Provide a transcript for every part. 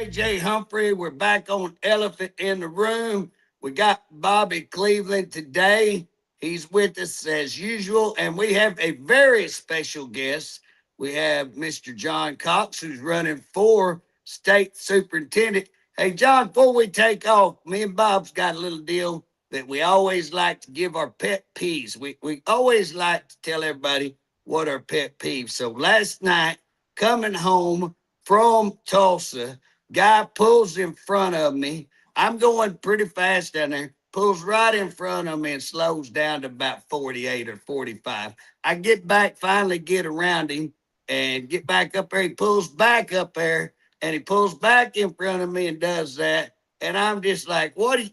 JJ Humphrey. We're back on Elephant in the Room. We got Bobby Cleveland today. He's with us as usual, and we have a very special guest. We have Mr. John Cox, who's running for State Superintendent. Hey, John, before we take off, me and Bob's got a little deal that we always like to give our pet peeves. We always like to tell everybody what our pet peeves. So last night, coming home from Tulsa, guy pulls in front of me. I'm going pretty fast down there, pulls right in front of me and slows down to about 48 or 45. I get back, finally get around him and get back up there. He pulls back up there and he pulls back in front of me and does that. And I'm just like, what do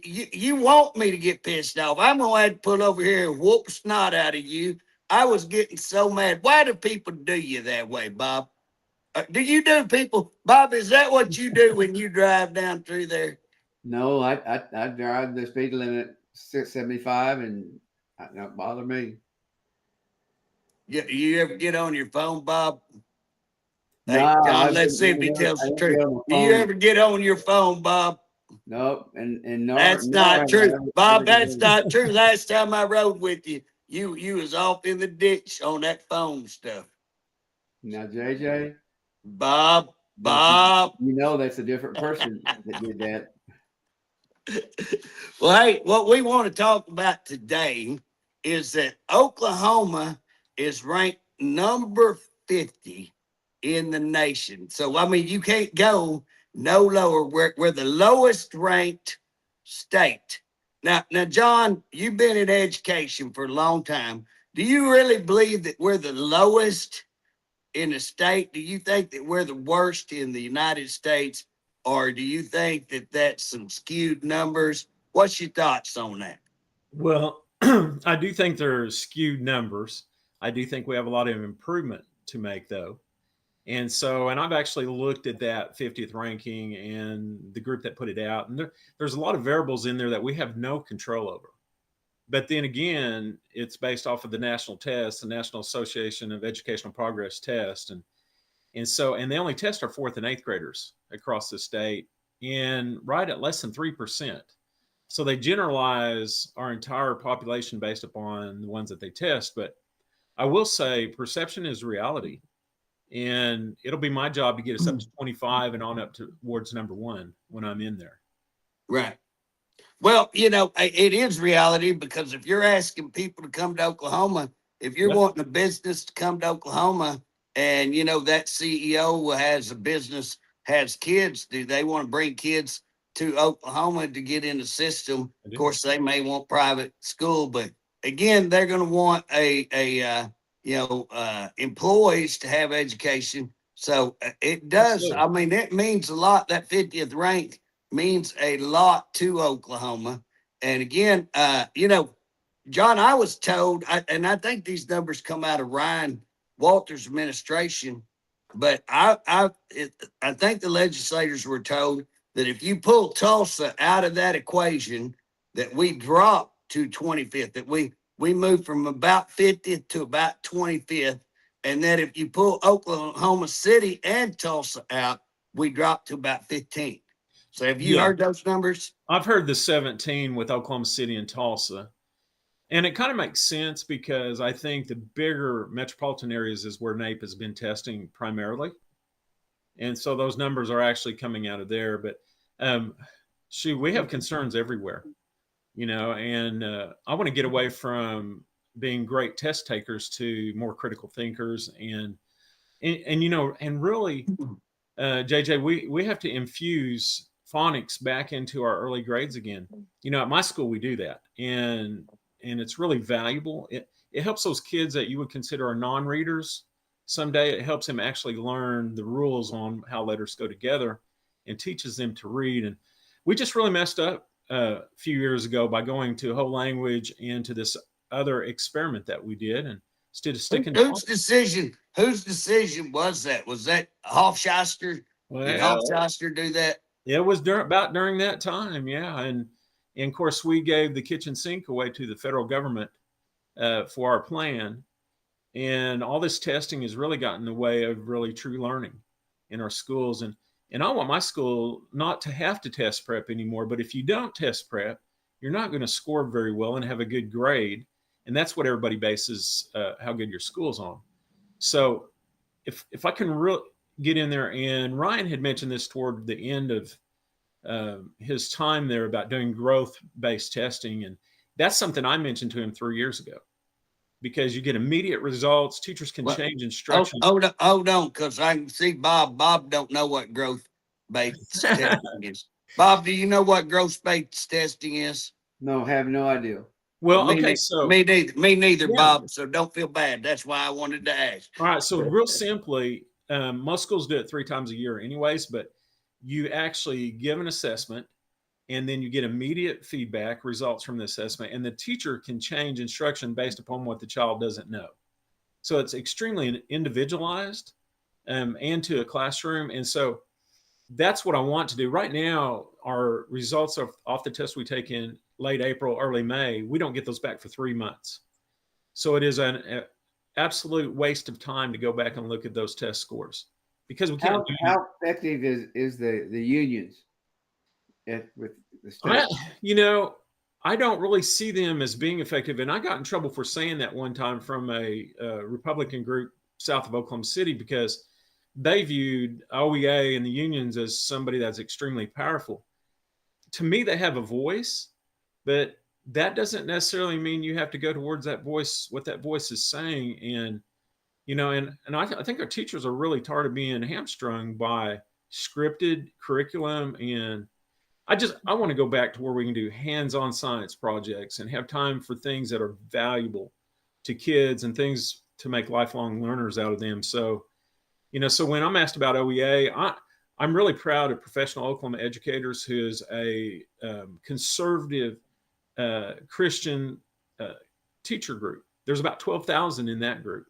you want me to get pissed off? I'm going to have to pull over here and whoop snot out of you. I was getting so mad. Why do people do you that way, Bob? Do you do people, Bob? Is that what you do when you drive down through there? No, I drive the speed limit 675 and it don't bother me. You ever get on your phone, Bob? No, Hey, I John, let's see if he tells I the don't get truth. on Do my you phone. ever get on your phone, Bob? Nope, and That's nor not have I true, Bob. ever That's done. not true. Last time I rode with you, you was off in the ditch on that phone stuff. Now, JJ, Bob, don't you Bob. you know that's a different person that did that? Well, hey, what we want to talk about today is that Oklahoma is ranked number 50 in the nation. So, I mean, you can't go no lower. We're the lowest ranked state. Now, John, you've been in education for a long time. Do you really believe that we're the lowest in the state? Do you think that we're the worst in the United States? Or do you think that that's some skewed numbers? What's your thoughts on that? Well, I do think there's skewed numbers. I do think we have a lot of improvement to make, though. And I've actually looked at that 50th ranking and the group that put it out. And there's a lot of variables in there that we have no control over. But then again, it's based off of the national test, the National Association of Educational Progress test. And they only test our fourth and eighth graders across the state and right at less than 3%. So they generalize our entire population based upon the ones that they test. But I will say perception is reality. And it'll be my job to get us up to 25 and on up towards number one when I'm in there. Right. Well, it is reality because if you're asking people to come to Oklahoma, if you're Yep. wanting a business to come to Oklahoma and, that CEO has a business, has kids, do they want to bring kids to Oklahoma to get in the system? I Of do. course, they may want private school, but again, they're going to want employees to have education. So it does. Absolutely. I mean, it means a lot. That 50th rank means a lot to Oklahoma. And again, John, I was told, and I think these numbers come out of Ryan Walters' administration, but I think the legislators were told that if you pull Tulsa out of that equation, that we drop to 25th, that we move from about 50th to about 25th, and that if you pull Oklahoma City and Tulsa out, we drop to about 15th. So have you Yeah. heard those numbers? I've heard the 17 with Oklahoma City and Tulsa. And it kind of makes sense because I think the bigger metropolitan areas is where NAEP has been testing primarily. And so those numbers are actually coming out of there. But we have concerns everywhere, and I want to get away from being great test takers to more critical thinkers. And really, JJ, we have to infuse phonics back into our early grades again. At my school, we do that. And it's really valuable. It helps those kids that you would consider are non-readers. Someday it helps them actually learn the rules on how letters go together and teaches them to read. And we just really messed up a few years ago by going to whole language and to this other experiment that we did. And instead of sticking to Whose decision was that? Was that Hofschister? Did well, Hofschister do that? it was about during that time, yeah. And of course, we gave the kitchen sink away to the federal government for our plan. And all this testing has really gotten in the way of really true learning in our schools. And And I want my school not to have to test prep anymore. But if you don't test prep, you're not going to score very well and have a good grade. And that's what everybody bases how good your school's on. So if I can really get in there, and Ryan had mentioned this toward the end of his time there about doing growth-based testing. And that's something I mentioned to him 3 years ago, because you get immediate results. Teachers can Well, change instruction. Hold on, because I can see Bob. Bob don't know what growth-based testing is. Bob, do you know what growth-based testing is? No, have no idea. Well, me okay, neither, so me neither, yeah. Bob. So don't feel bad. That's why I wanted to ask. All right, so real simply, most schools do it 3 times a year anyways, but you actually give an assessment, and then you get immediate feedback results from the assessment, and the teacher can change instruction based upon what the child doesn't know. So it's extremely individualized and to a classroom. And so that's what I want to do. Right now, our results off the test we take in late April, early May, we don't get those back for 3 months. So it is an absolute waste of time to go back and look at those test scores, because we can't do. How effective is the unions with the state? I don't really see them as being effective. And I got in trouble for saying that one time from a Republican group south of Oklahoma City, because they viewed OEA and the unions as somebody that's extremely powerful. To me, they have a voice, but that doesn't necessarily mean you have to go towards that voice, what that voice is saying. And, I think our teachers are really tired of being hamstrung by scripted curriculum. And I want to go back to where we can do hands-on science projects and have time for things that are valuable to kids and things to make lifelong learners out of them. So, so when I'm asked about OEA, I'm really proud of Professional Oklahoma Educators, who is a conservative Christian teacher group. There's about 12,000 in that group.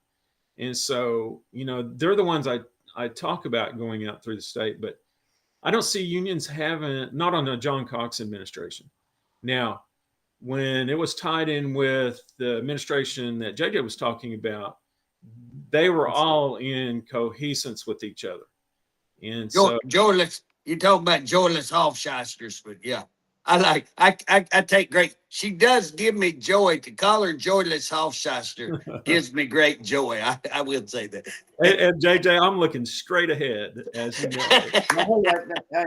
And so, they're the ones I talk about going out through the state, but I don't see unions not on the John Cox administration. Now, when it was tied in with the administration that JJ was talking about, they were all in cohesence with each other. And so, Joyless, you talk about joyless Hofscheisters, but yeah, I take great. She does give me joy. To call her joyless Hofscheister gives me great joy. I will say that. And JJ, I'm looking straight ahead, as you know.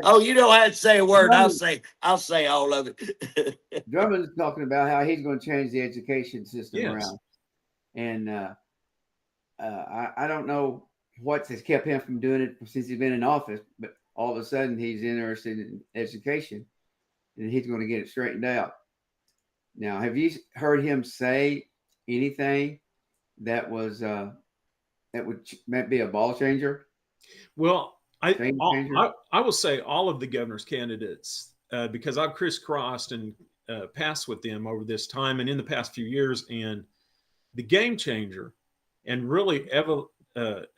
Oh, you don't have to say a word. I'll say all of it. Drummond's talking about how he's going to change the education system around, and I don't know what has kept him from doing it since he's been in office, but all of a sudden he's interested in education, and he's going to get it straightened out. Now, have you heard him say anything that was that might be a ball changer? Well, I will say all of the governor's candidates, because I've crisscrossed and passed with them over this time and in the past few years, and the game changer and really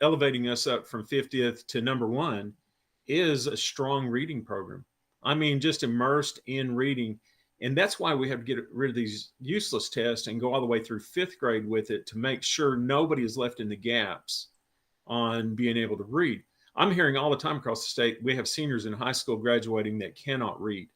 elevating us up from 50th to number 1 is a strong reading program. I mean, just immersed in reading. And that's why we have to get rid of these useless tests and go all the way through 5th grade with it, to make sure nobody is left in the gaps on being able to read. I'm hearing all the time across the state, we have seniors in high school graduating that cannot read.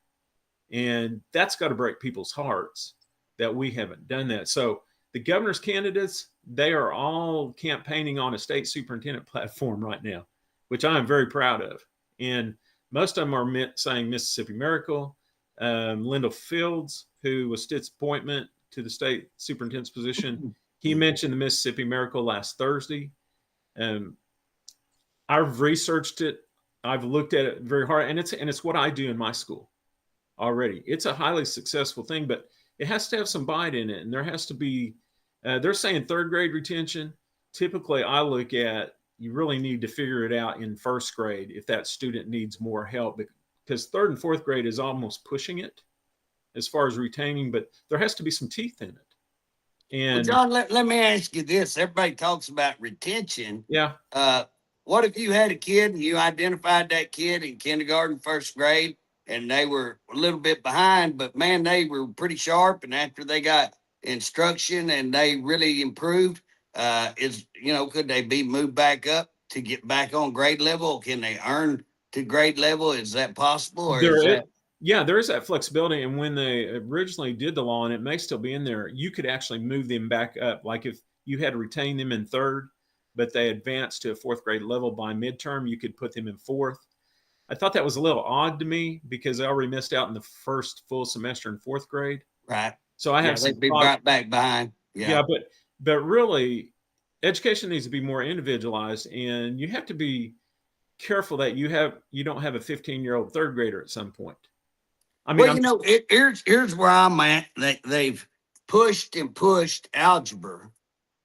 And that's got to break people's hearts that we haven't done that. So the governor's candidates, they are all campaigning on a state superintendent platform right now, which I am very proud of. And most of them are saying Mississippi Miracle. Lindell Fields, who was Stitt's appointment to the state superintendent's position, he mentioned the Mississippi Miracle last Thursday. I've researched it. I've looked at it very hard, and it's what I do in my school already. It's a highly successful thing, but it has to have some bite in it, and there has to be. They're saying 3rd grade retention. Typically, I look at, you really need to figure it out in 1st grade if that student needs more help, because 3rd and 4th grade is almost pushing it as far as retaining, but there has to be some teeth in it. And well, John, let me ask you this. Everybody talks about retention. Yeah. What if you had a kid and you identified that kid in kindergarten, 1st grade, and they were a little bit behind, but man, they were pretty sharp, and after they got instruction and they really improved, could they be moved back up to get back on grade level? Can they earn to grade level? Is that possible, or There is is, that yeah, there is that flexibility. And when they originally did the law, and it may still be in there, you could actually move them back up. Like if you had to retain them in third, but they advanced to a fourth grade level by midterm, you could put them in fourth. I thought that was a little odd to me because they already missed out in the first full semester in fourth grade. right? So I Yeah, have some they'd be thought, right back behind. Yeah, yeah, but really, education needs to be more individualized, and you have to be careful that you don't have a 15-year-old third grader at some point. I mean, well, here's where I'm at. They've pushed and pushed algebra,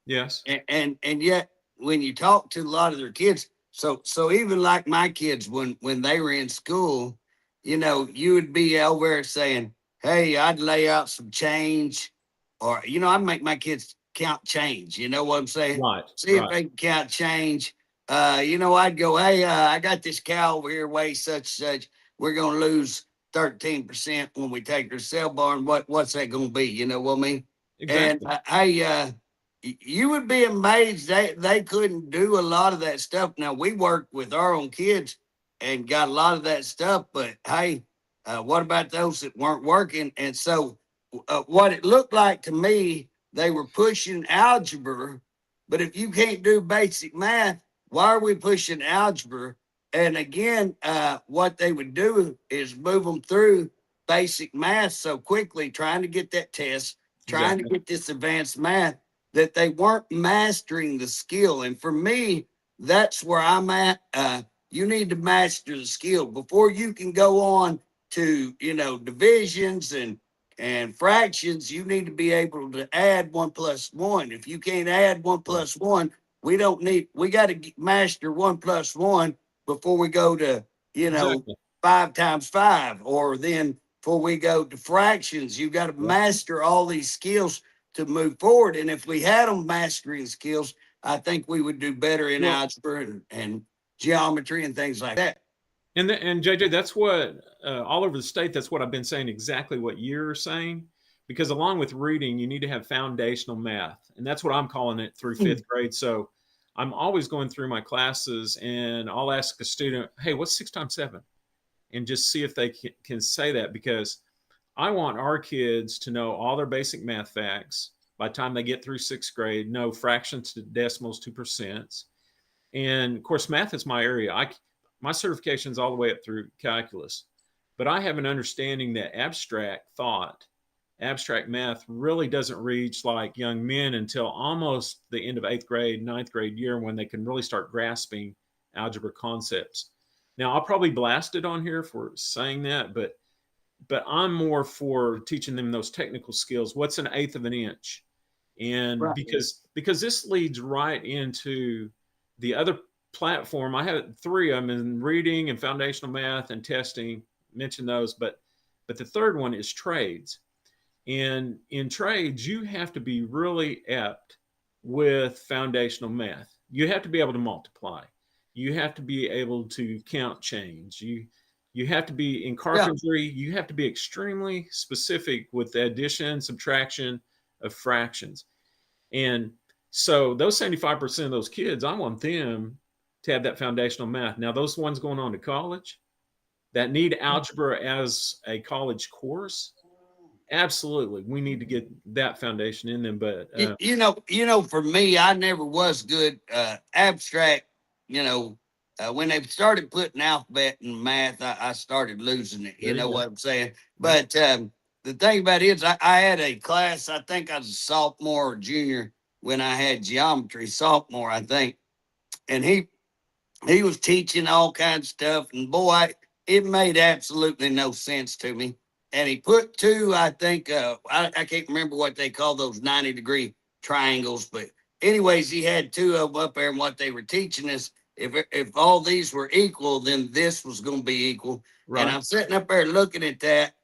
yes, and yet when you talk to a lot of their kids, so even like my kids when they were in school, you would be over there saying, hey, I'd lay out some change, or I'd make my kids count change. You know what I'm saying? right, See if right, they can count change. I'd go, hey, I got this cow over here weighs such. We're gonna lose 13% when we take her to sale barn. What's that gonna be? You know what I mean? And exactly. you would be amazed they couldn't do a lot of that stuff. Now we worked with our own kids and got a lot of that stuff, but hey, what about those that weren't working? And so what it looked like to me, they were pushing algebra, but if you can't do basic math, why are we pushing algebra? And again, what they would do is move them through basic math so quickly, trying to get that test, trying to Exactly. get this advanced math, that they weren't mastering the skill. And for me, that's where I'm at. You need to master the skill before you can go on to, divisions and fractions. You need to be able to add 1 plus 1. If you can't add 1 plus 1, we got to master 1 plus 1 before we go to, Exactly. 5 times 5, or then before we go to fractions. You got to Yeah. master all these skills to move forward. And if we had them mastering skills, I think we would do better in Well, algebra and geometry and things like that. and JJ, that's what all over the state. That's what I've been saying. Exactly what you're saying, because along with reading, you need to have foundational math, and that's what I'm calling it through fifth grade. So I'm always going through my classes, and I'll ask a student, "Hey, what's 6 times 7?" and just see if they can say that, because I want our kids to know all their basic math facts by the time they get through sixth grade, know fractions to decimals to percents. And of course, math is my area. My certification is all the way up through calculus, but I have an understanding that abstract thought, abstract math really doesn't reach like young men until almost the end of 8th grade, 9th grade year, when they can really start grasping algebra concepts. Now, I'll probably blast it on here for saying that, but I'm more for teaching them those technical skills. What's an eighth of an inch? And Right. because this leads right into the other platform. I have 3 of them in reading and foundational math and testing. Mention those, but the third one is trades. And in trades, you have to be really apt with foundational math. You have to be able to multiply. You have to be able to count change. You have to be in carpentry. Yeah. You have to be extremely specific with the addition, subtraction of fractions. And so those 75% of those kids, I want them to have that foundational math. Now, those ones going on to college that need algebra as a college course, absolutely, we need to get that foundation in them. But for me, I never was good abstract. When they started putting alphabet in math, I started losing it. You know what I'm saying? But the thing about it is, I had a class. I think I was a sophomore or junior when I had geometry. Sophomore, I think, and he was teaching all kinds of stuff, and boy, it made absolutely no sense to me. And he put 2, I think, I can't remember what they call those 90-degree triangles, but anyways, he had 2 of them up there, and what they were teaching us, if all these were equal, then this was going to be equal. Right. And I'm sitting up there looking at that,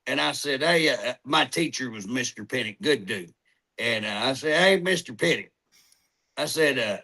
and I said, hey, my teacher was Mr. Pettit, good dude. And I said, hey, Mr. Pettit, I said,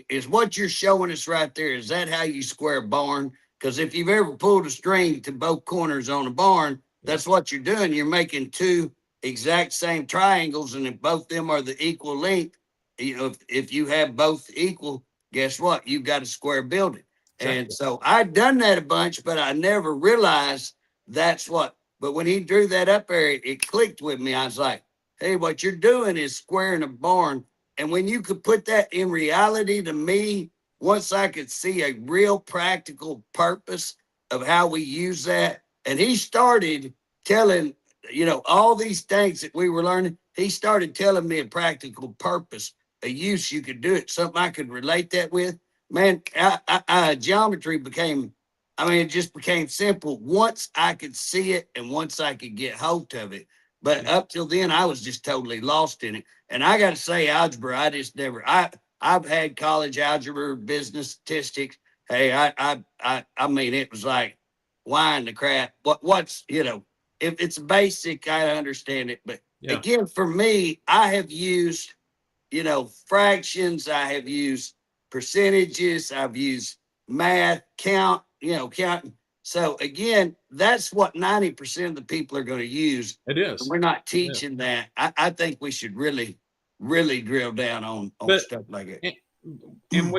is what you're showing us right there, is that how you square a barn? Because if you've ever pulled a string to both corners on a barn, that's what you're doing. You're making 2 exact same triangles, and if both of them are the equal length, if you have both equal, guess what? You've got a square building. And Exactly. so I'd done that a bunch, but I never realized that's what. But when he drew that up there, it clicked with me. I was like, hey, what you're doing is squaring a barn. And when you could put that in reality to me, once I could see a real practical purpose of how we use that, and he started telling, all these things that we were learning, he started telling me a practical purpose, a use you could do it, something I could relate that with. Man, geometry became, it just became simple once I could see it and once I could get hold of it. But up till then, I was just totally lost in it. And I got to say, algebra, I just never. I've had college algebra, business statistics. Hey, it was like wine the crap. What's if it's basic, I understand it. But Yeah. again, for me, I have used fractions. I have used percentages. I've used math, counting. So again, that's what 90% of the people are going to use. It is. We're not teaching that. I think we should really, really drill down on But- stuff like that. And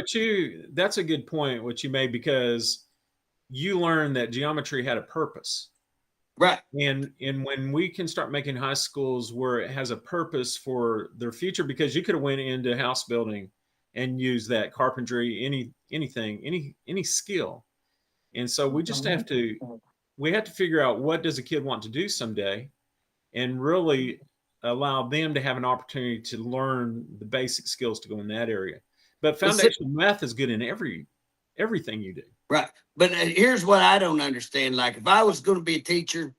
that's a good point, what you made, because you learned that geometry had a purpose. Right. And when we can start making high schools where it has a purpose for their future, because you could have went into house building and used that carpentry, anything, any skill. And so we just have to figure out, what does a kid want to do someday, and really allow them to have an opportunity to learn the basic skills to go in that area. But foundational math is good in everything you do. Right. But here's what I don't understand. Like, if I was going to be a teacher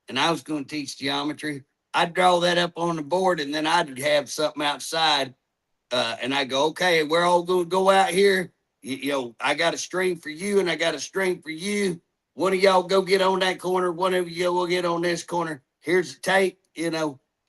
and I was going to teach geometry, I'd draw that up on the board, and then I'd have something outside. And I go, okay, we're all going to go out here. I got a string for you and I got a string for you. One of y'all go get on that corner. One of you will get on this corner. Here's the tape,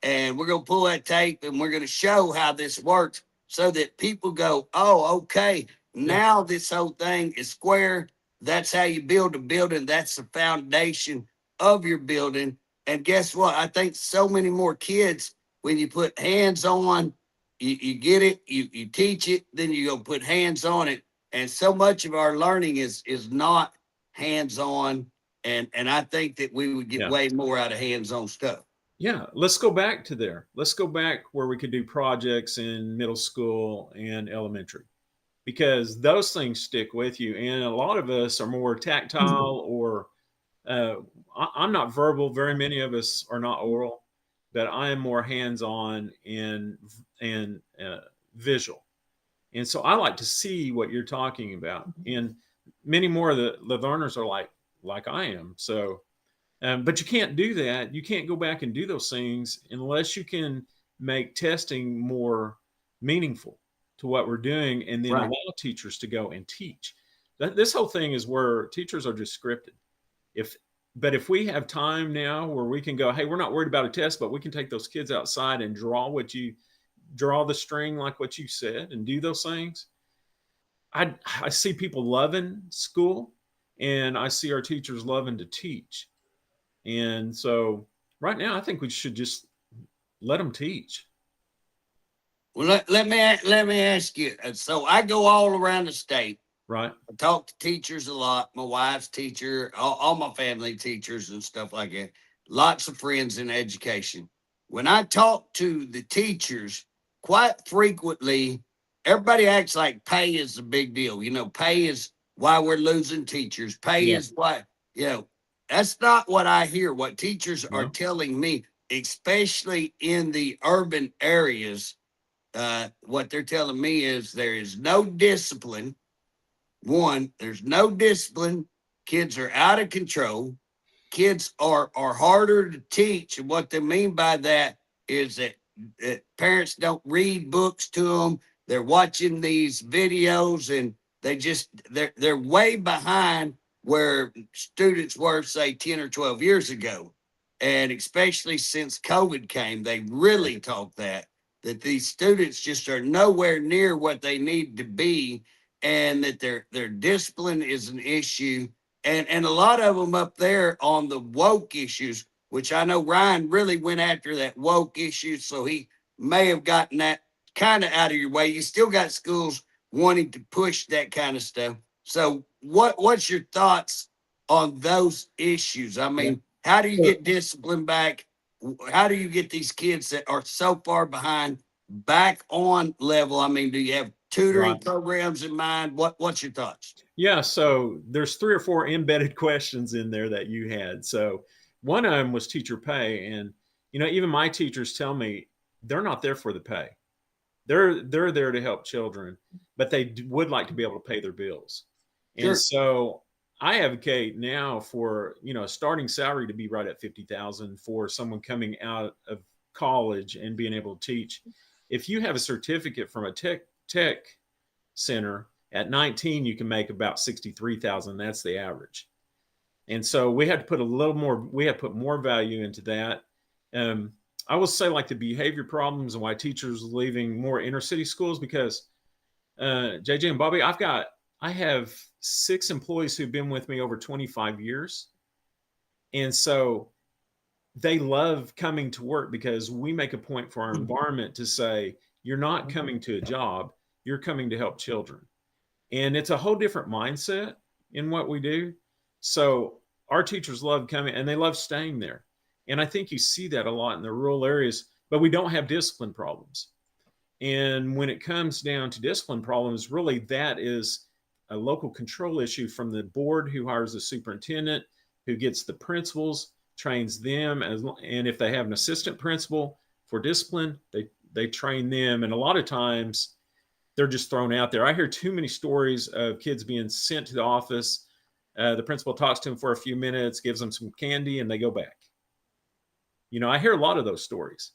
and we're going to pull that tape and we're going to show how this works so that people go, oh, okay, now this whole thing is square. That's how you build a building. That's the foundation of your building. And guess what? I think so many more kids, when you put hands on, you get it, you teach it, then you go put hands on it. And so much of our learning is not hands on. And I think that we would get way more out of hands on stuff. Yeah, let's go back to there. Let's go back where we could do projects in middle school and elementary, because those things stick with you. And a lot of us are more tactile, or I'm not verbal. Very many of us are not oral, but I am more hands-on and visual. And so I like to see what you're talking about. And many more of the learners are like I am. So, but you can't do that. You can't go back and do those things unless you can make testing more meaningful to what we're doing, and then allow teachers to go and teach. This whole thing is where teachers are just scripted. But if we have time now where we can go, hey, we're not worried about a test, but we can take those kids outside and draw the string like what you said, and do those things. I see people loving school, and I see our teachers loving to teach. And so right now, I think we should just let them teach. Well, let me ask you. So I go all around the state. Right. I talk to teachers a lot. My wife's teacher, all my family teachers and stuff like that. Lots of friends in education. When I talk to the teachers, quite frequently, everybody acts like pay is a big deal. Pay is why we're losing teachers. Pay is why, that's not what I hear. What teachers are telling me, especially in the urban areas, what they're telling me is there is no discipline. One, there's no discipline. Kids are out of control. Kids are harder to teach. And what they mean by that is that parents don't read books to them. They're watching these videos, and they're way behind where students were, say, 10 or 12 years ago. And especially since COVID came, they really taught that these students just are nowhere near what they need to be, and that their discipline is an issue. And a lot of them up there on the woke issues, which I know Ryan really went after that woke issue, so he may have gotten that kind of out of your way. You still got schools wanting to push that kind of stuff. So what's your thoughts on those issues? I mean, how do you get discipline back? How do you get these kids that are so far behind back on level? I mean, do you have tutoring programs in mind? What's your thoughts? Yeah, so there's 3 or 4 embedded questions in there that you had. So one of them was teacher pay, and even my teachers tell me they're not there for the pay. They're there to help children, but they would like to be able to pay their bills. Sure. And so I advocate now for a starting salary to be right at 50,000 for someone coming out of college and being able to teach. If you have a certificate from a tech center at 19, you can make about 63,000. That's the average. And so we had to put more value into that. I will say, like, the behavior problems and why teachers are leaving more inner city schools, because JJ and Bobby, I have 6 employees who've been with me over 25 years. And so they love coming to work because we make a point for our environment to say, you're not coming to a job, you're coming to help children. And it's a whole different mindset in what we do. So our teachers love coming and they love staying there. And I think you see that a lot in the rural areas, but we don't have discipline problems. And when it comes down to discipline problems, really that is a local control issue from the board who hires the superintendent, who gets the principals, trains them, and if they have an assistant principal for discipline, they train them. And a lot of times they're just thrown out there. I hear too many stories of kids being sent to the office. The principal talks to them for a few minutes, gives them some candy, and they go back. I hear a lot of those stories.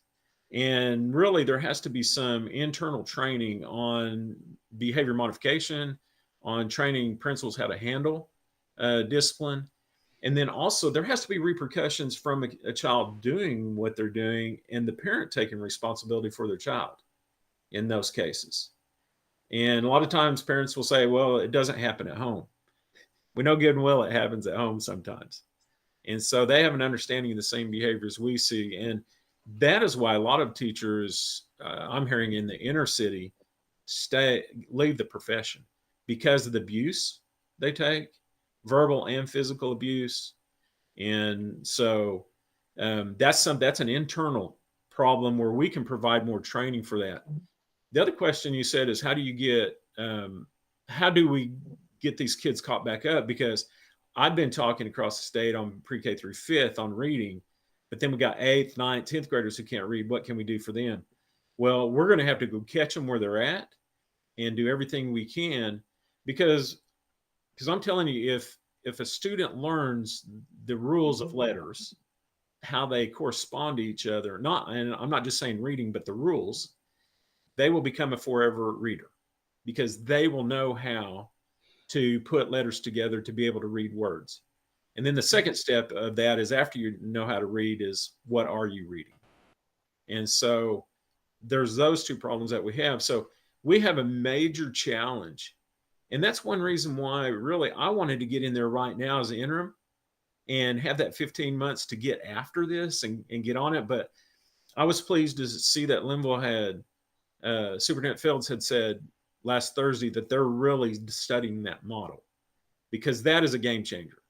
And really, there has to be some internal training on behavior modification, on training principals how to handle discipline. And then also there has to be repercussions from a child doing what they're doing and the parent taking responsibility for their child in those cases. And a lot of times parents will say, well, it doesn't happen at home. We know good and well it happens at home sometimes. And so they have an understanding of the same behaviors we see. And that is why a lot of teachers, I'm hearing in the inner city, leave the profession because of the abuse they take, verbal and physical abuse. And so that's an internal problem where we can provide more training for that. The other question you said is how do we get these kids caught back up? Because I've been talking across the state on pre-K through 5th on reading, but then we got 8th, 9th, 10th graders who can't read. What can we do for them? Well, we're going to have to go catch them where they're at and do everything we can, because I'm telling you, if a student learns the rules of letters, how they correspond to each other, and I'm not just saying reading, but the rules, they will become a forever reader because they will know how to put letters together to be able to read words. And then the second step of that is, after you know how to read, is what are you reading? And so there's those 2 problems that we have. So we have a major challenge. And that's one reason why really I wanted to get in there right now as an interim and have that 15 months to get after this and get on it. But I was pleased to see that Linville had, Superintendent Fields had said last Thursday that they're really studying that model, because that is a game changer.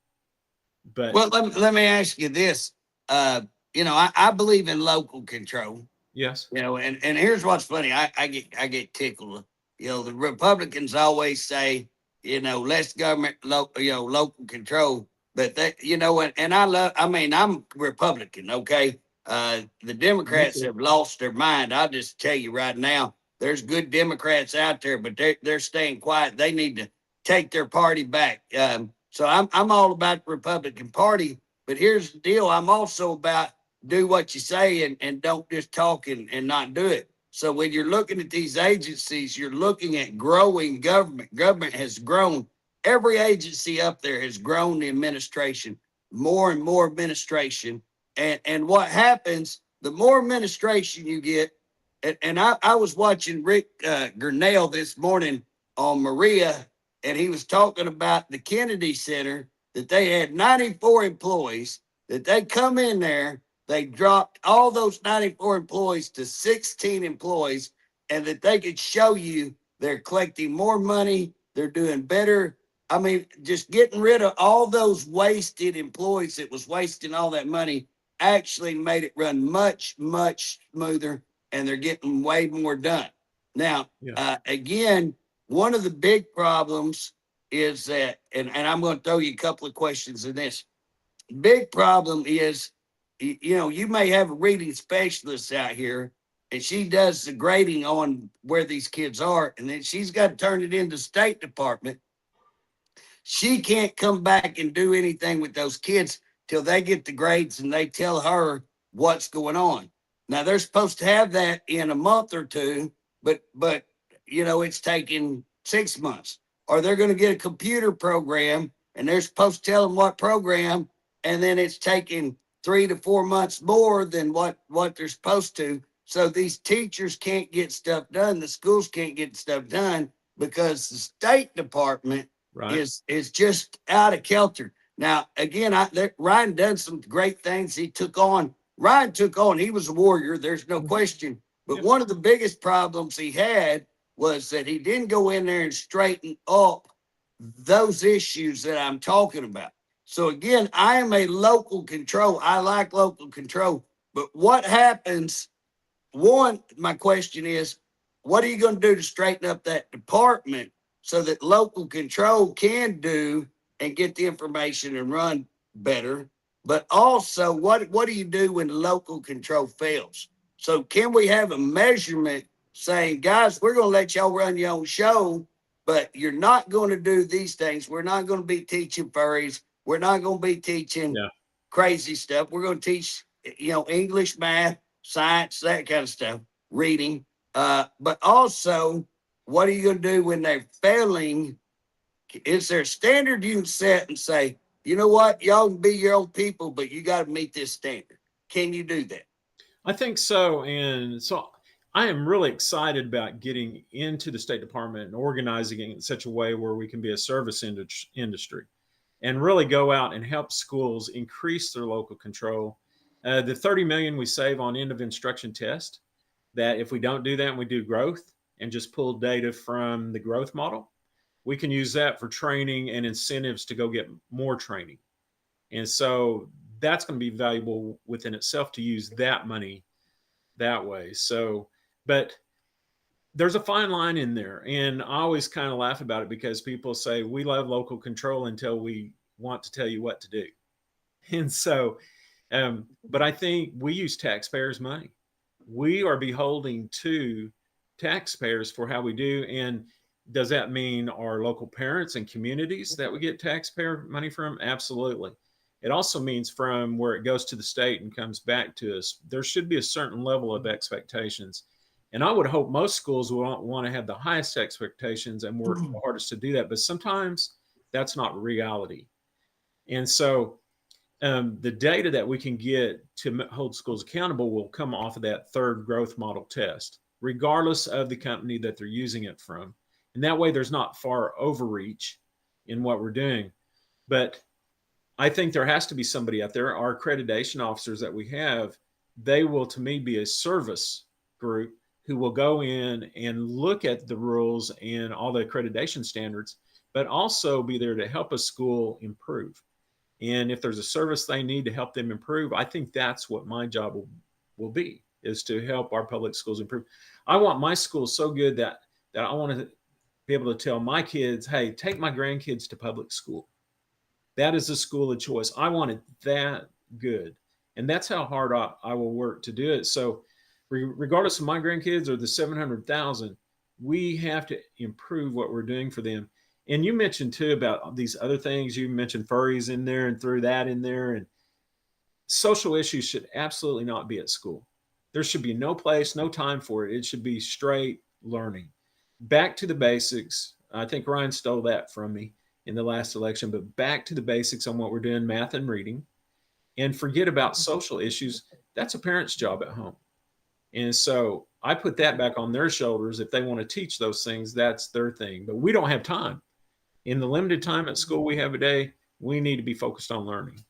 But well, let me ask you this. I believe in local control. Yes. And here's what's funny. I get tickled. The Republicans always say, less government, local control. But I'm Republican, okay? The Democrats have lost their mind. I'll just tell you right now, there's good Democrats out there, but they're staying quiet. They need to take their party back. So I'm all about the Republican Party, but here's the deal. I'm also about do what you say and don't just talk and not do it. So when you're looking at these agencies, you're looking at growing government. Government has grown. Every agency up there has grown the administration, more and more administration. And what happens, the more administration you get, and I was watching Rick Gurnell this morning on Maria, and he was talking about the Kennedy Center, that they had 94 employees, that they come in there, they dropped all those 94 employees to 16 employees, and that they could show you they're collecting more money, they're doing better I mean, just getting rid of all those wasted employees that was wasting all that money actually made it run much, much smoother, and they're getting way more done. Now, again, one of the big problems is that, and I'm going to throw you a couple of questions in this. Big problem is, you know, you may have a reading specialist out here, and she does the grading on where these kids are, and then she's got to turn it into State Department. She can't come back and do anything with those kids till they get the grades and they tell her what's going on. Now they're supposed to have that in a month or two, but you know, it's taking 6 months. Or they're going to get a computer program and they're supposed to tell them what program, and then it's taking 3 to 4 months more than what they're supposed to. So these teachers can't get stuff done. The schools can't get stuff done because the State Department is just out of kilter. Now, again, Ryan done some great things. Ryan took on, he was a warrior, there's no question. But one of the biggest problems he had was that he didn't go in there and straighten up those issues that I'm talking about. So again, I am a local control. I like local control. But what happens, my question is, what are you going to do to straighten up that department so that local control can do and get the information and run better? But also, what do you do when local control fails? So can we have a measurement saying, guys, we're going to let y'all run your own show, but you're not going to do these things. We're not going to be teaching furries. We're not going to be teaching crazy stuff. We're going to teach, you know, English, math, science, that kind of stuff, reading. But also, what are you going to do when they're failing? Is there a standard you can set and say, you know what, y'all can be your own people, but you got to meet this standard? Can you do that? I think so. And so I am really excited about getting into the State Department and organizing it in such a way where we can be a service industry and really go out and help schools increase their local control. The 30 million we save on end of instruction test, that if we don't do that and we do growth and just pull data from the growth model, we can use that for training and incentives to go get more training. And so that's going to be valuable within itself to use that money that way. So, but there's a fine line in there. And I always kind of laugh about it because people say we love local control until we want to tell you what to do. And so, but I think we use taxpayers' money. We are beholden to taxpayers for how we do. And does that mean our local parents and communities that we get taxpayer money from? Absolutely. It also means from where it goes to the state and comes back to us, there should be a certain level of expectations. And I would hope most schools will want to have the highest expectations and work the hardest to do that. But sometimes that's not reality. And so the data that we can get to hold schools accountable will come off of that third growth model test, regardless of the company that they're using it from. And that way there's not far overreach in what we're doing. But I think there has to be somebody out there, our accreditation officers that we have, they will, to me, be a service group who will go in and look at the rules and all the accreditation standards, but also be there to help a school improve. And if there's a service they need to help them improve, I think that's what my job will be, is to help our public schools improve. I want my school so good that I want to be able to tell my kids, hey, take my grandkids to public school. That is a school of choice. I want it that good. And that's how hard I will work to do it. So regardless of my grandkids or the 700,000, we have to improve what we're doing for them. And you mentioned too about these other things. You mentioned furries in there and threw that in there. And social issues should absolutely not be at school. There should be no place, no time for it. It should be straight learning. Back to the basics. I think Ryan stole that from me in the last election, but back to the basics on what we're doing, math and reading, and forget about social issues. That's a parent's job at home. And so I put that back on their shoulders. If they want to teach those things, that's their thing, but we don't have time. In the limited time at school we have a day, we need to be focused on learning.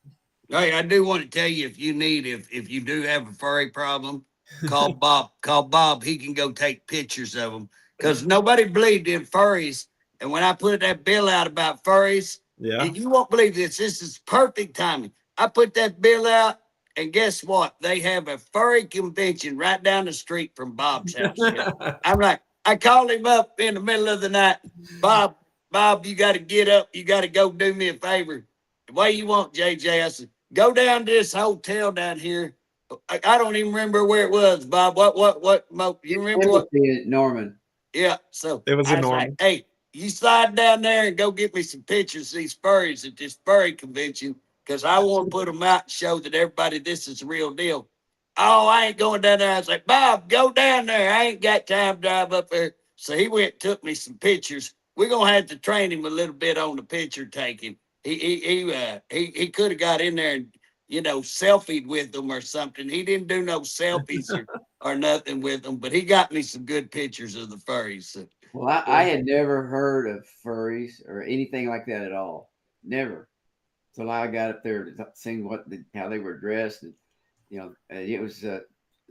Hey, I do want to tell you, if you do have a furry problem, call Bob. Call Bob. He can go take pictures of them, because nobody believed in furries And when I put that bill out about furries, Yeah. and you won't believe this, this is perfect timing. I put that bill out, and guess what? They have a furry convention right down the street from Bob's house. I'm like, I called him up in the middle of the night. Bob, you got to get up. You got to go do me a favor. The way you want, JJ. I said, go down to this hotel down here. I don't even remember where it was, Bob. You remember what? Norman. Yeah. So It was I a was like, Norman. hey, you slide down there and go get me some pictures of these furries at this furry convention, because I want to put them out and show that everybody this is the real deal. Oh, I ain't going down there. I was like, Bob, go down there. I ain't got time to drive up there. So he went and took me some pictures. We're gonna have to train him a little bit on the picture taking. He could have got in there and selfied with them or something. He didn't do no selfies or nothing with them, but he got me some good pictures of the furries. So, well, I had never heard of furries or anything like that at all. Never. Till I got up there to see how they were dressed, and it was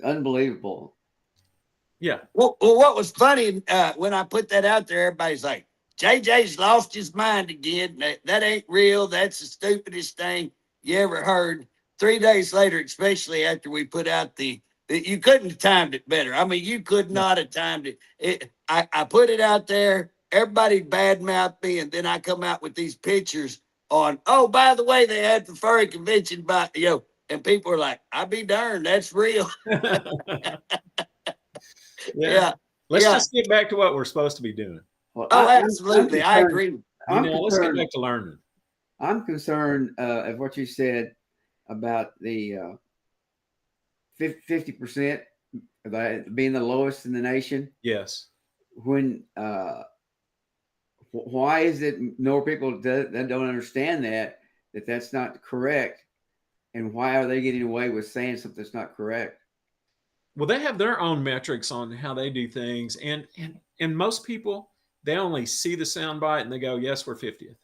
unbelievable. Yeah. Well, what was funny when I put that out there, everybody's like, JJ's lost his mind again. That ain't real. That's the stupidest thing you ever heard. 3 days later, especially after we put out you couldn't have timed it better. I mean, you could not have timed it. I put it out there. Everybody badmouthed me, and then I come out with these pictures on, oh, by the way, they had the furry convention and people are like, I be darned, that's real. Yeah. Let's just get back to what we're supposed to be doing. Well, absolutely. I agree. Let's get back to learning. I'm concerned of what you said about the 50% being the lowest in the nation. Yes. When why is it more people that don't understand that's not correct, and why are they getting away with saying something that's not correct? Well, they have their own metrics on how they do things, and most people, they only see the soundbite and they go, yes, we're 50th.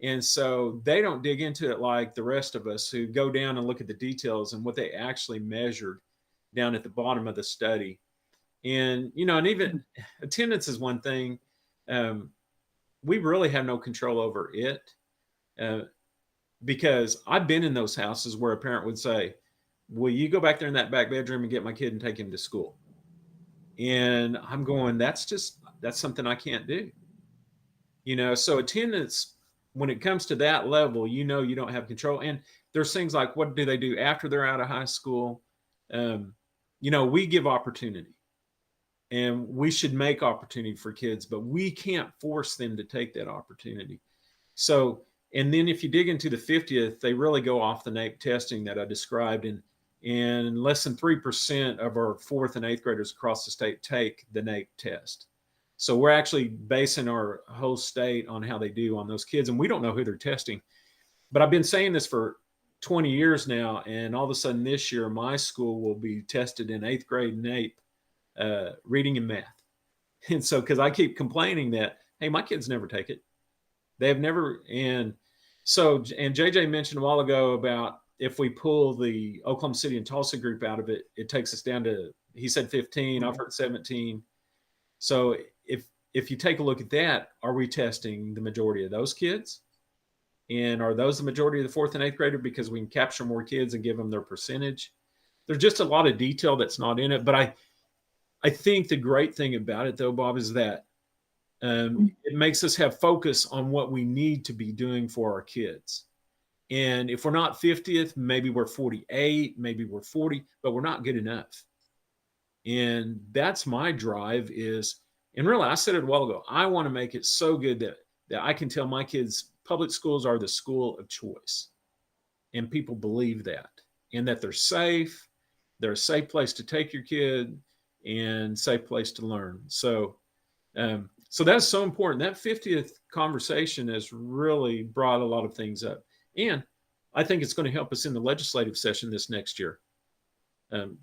And so they don't dig into it like the rest of us who go down and look at the details and what they actually measured down at the bottom of the study. And, and even attendance is one thing. We really have no control over it, because I've been in those houses where a parent would say, will you go back there in that back bedroom and get my kid and take him to school? And I'm going, that's something I can't do. So attendance, when it comes to that level, you don't have control. And there's things like, what do they do after they're out of high school? We give opportunity, and we should make opportunity for kids, but we can't force them to take that opportunity. So, and then if you dig into the 50th, they really go off the NAEP testing that I described, and less than 3% of our 4th and 8th graders across the state take the NAEP test. So we're actually basing our whole state on how they do on those kids, and we don't know who they're testing. But I've been saying this for 20 years now, and all of a sudden this year, my school will be tested in 8th grade NAEP, reading and math. And so, because I keep complaining that, hey, my kids never take it. They have never. And so, and JJ mentioned a while ago about if we pull the Oklahoma City and Tulsa group out of it, it takes us down to, he said 15, I've heard 17. So if you take a look at that, are we testing the majority of those kids? And are those the majority of the 4th and 8th grader because we can capture more kids and give them their percentage? There's just a lot of detail that's not in it. But I think the great thing about it, though, Bob, is that it makes us have focus on what we need to be doing for our kids. And if we're not 50th, maybe we're 48, maybe we're 40, but we're not good enough. And that's my drive is, and really, I said it a while ago, I want to make it so good that I can tell my kids public schools are the school of choice. And people believe that, and that they're safe. They're a safe place to take your kid and safe place to learn. So, so that's so important. That 50th conversation has really brought a lot of things up. And I think it's going to help us in the legislative session this next year.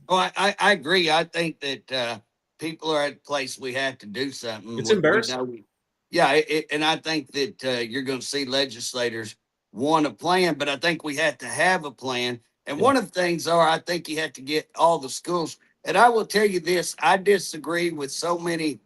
I agree. I think that people are at a place we have to do something. It's embarrassing. And I think that you're going to see legislators want a plan, but I think we have to have a plan. And one of the things I think you have to get all the schools. And I will tell you this, I disagree with so many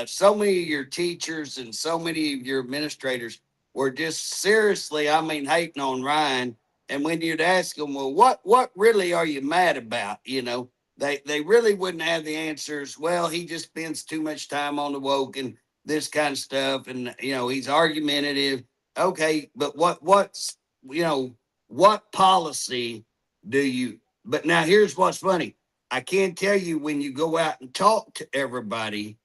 so many of your teachers and so many of your administrators were just seriously, I mean, hating on Ryan. And when you'd ask them, well, what really are you mad about? You know, they really wouldn't have the answers. Well, he just spends too much time on the woke and this kind of stuff. And, you know, he's argumentative. Okay, but what's, you know, what policy do you, but now here's what's funny. I can tell you when you go out and talk to everybody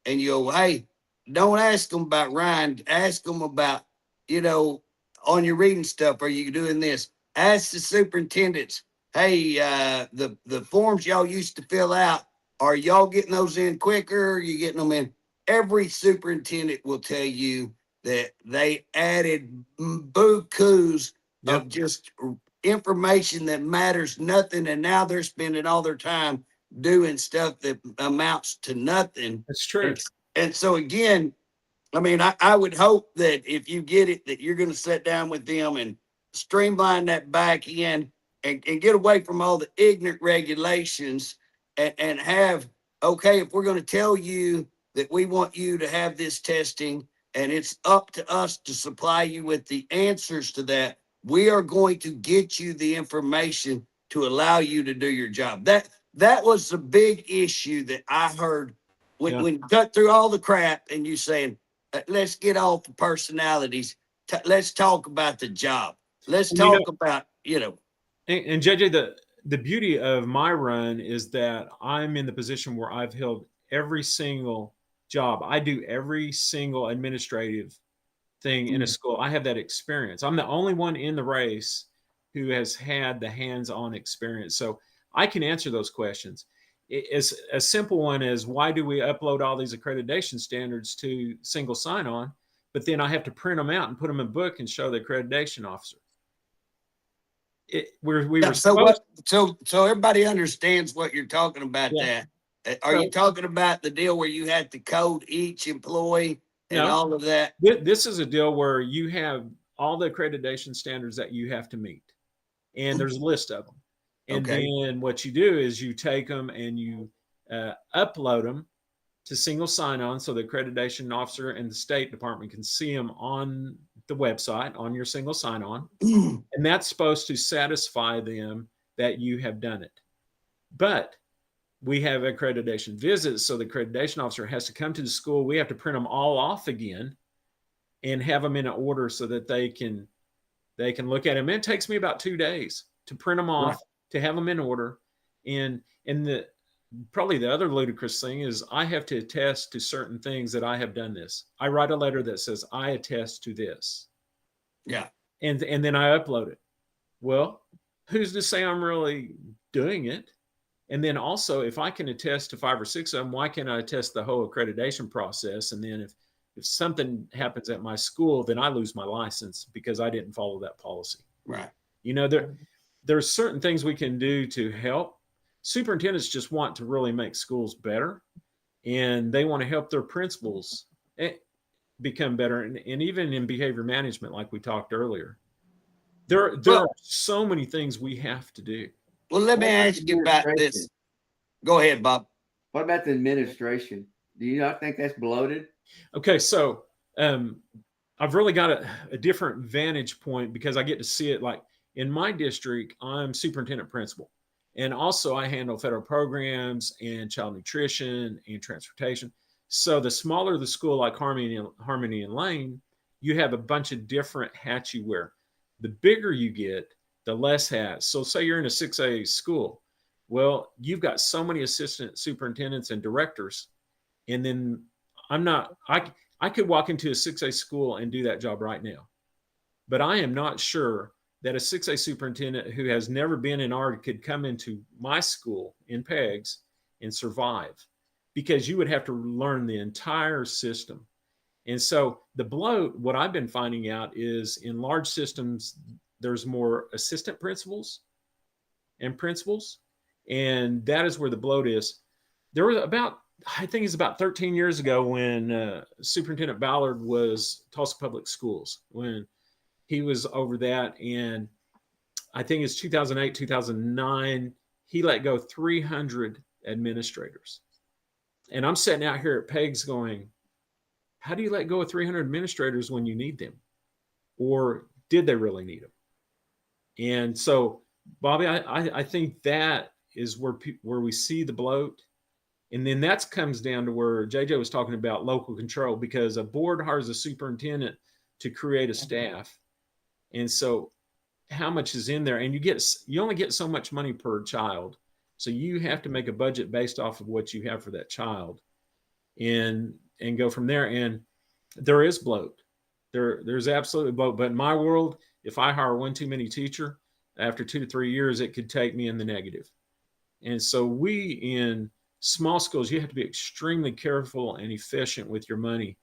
and you go, hey, don't ask them about Ryan. Ask them about, you know, on your reading stuff. Are you doing this? Ask the superintendents, hey, the forms y'all used to fill out, are y'all getting those in quicker? Are you getting them in? Every superintendent will tell you that they added bukus of just information that matters nothing, and now they're spending all their time doing stuff that amounts to nothing. That's true. And so again, I mean, I would hope that if you get it, that you're going to sit down with them and streamline that back end and get away from all the ignorant regulations and have, okay, if we're going to tell you that we want you to have this testing and it's up to us to supply you with the answers to that, we are going to get you the information to allow you to do your job. That was the big issue that I heard when you cut through all the crap and you saying, let's get off the personalities. Let's talk about the job. Let's talk about, you know. And JJ, the beauty of my run is that I'm in the position where I've held every single job. I do every single administrative thing in a school. I have that experience. I'm the only one in the race who has had the hands-on experience. So I can answer those questions. It's a simple one is, why do we upload all these accreditation standards to single sign-on, but then I have to print them out and put them in a book and show the accreditation officer? So everybody understands what you're talking about. That are you talking about the deal where you had to code each employee and all of that? This is a deal where you have all the accreditation standards that you have to meet, and there's a list of them. And then what you do is you take them and you upload them to single sign-on, so the accreditation officer and the State Department can see them on the website on your single sign-on, and that's supposed to satisfy them that you have done it. But we have accreditation visits, so the accreditation officer has to come to the school. We have to print them all off again and have them in an order so that they can look at them. And it takes me about 2 days to print them off, to have them in order. And probably the other ludicrous thing is I have to attest to certain things that I have done this. I write a letter that says I attest to this. Yeah. And then I upload it. Well, who's to say I'm really doing it? And then also, if I can attest to 5 or 6 of them, why can't I attest the whole accreditation process? And then if something happens at my school, then I lose my license because I didn't follow that policy. Right. You know, there's certain things we can do to help. Superintendents just want to really make schools better, and they want to help their principals become better. And even in behavior management, like we talked earlier, there are so many things we have to do. Well, let me ask you about this. Go ahead, Bob. What about the administration? Do you not think that's bloated? Okay, so I've really got a different vantage point because I get to see it. Like in my district, I'm superintendent principal. And also I handle federal programs and child nutrition and transportation. So the smaller the school, like Harmony and Lane, you have a bunch of different hats you wear. The bigger you get, the less hats. So say you're in a 6A school. Well, you've got so many assistant superintendents and directors. And then I could walk into a 6A school and do that job right now. But I am not sure that a 6A superintendent who has never been in art could come into my school in PEGS and survive, because you would have to learn the entire system. And so the bloat, what I've been finding out is in large systems, there's more assistant principals and principals. And that is where the bloat is. There was I think it's about 13 years ago when Superintendent Ballard was Tulsa Public Schools, when he was over that. And I think it's 2008, 2009, he let go 300 administrators. And I'm sitting out here at Pegs going, how do you let go of 300 administrators when you need them? Or did they really need them? And so, Bobby, I think that is where we see the bloat. And then that comes down to where JJ was talking about local control, because a board hires a superintendent to create a staff. And so how much is in there? And you only get so much money per child. So you have to make a budget based off of what you have for that child and go from there. And there is bloat. There's absolutely bloat. But in my world, if I hire one too many teacher, after 2 to 3 years, it could take me in the negative. And so in small schools, you have to be extremely careful and efficient with your money.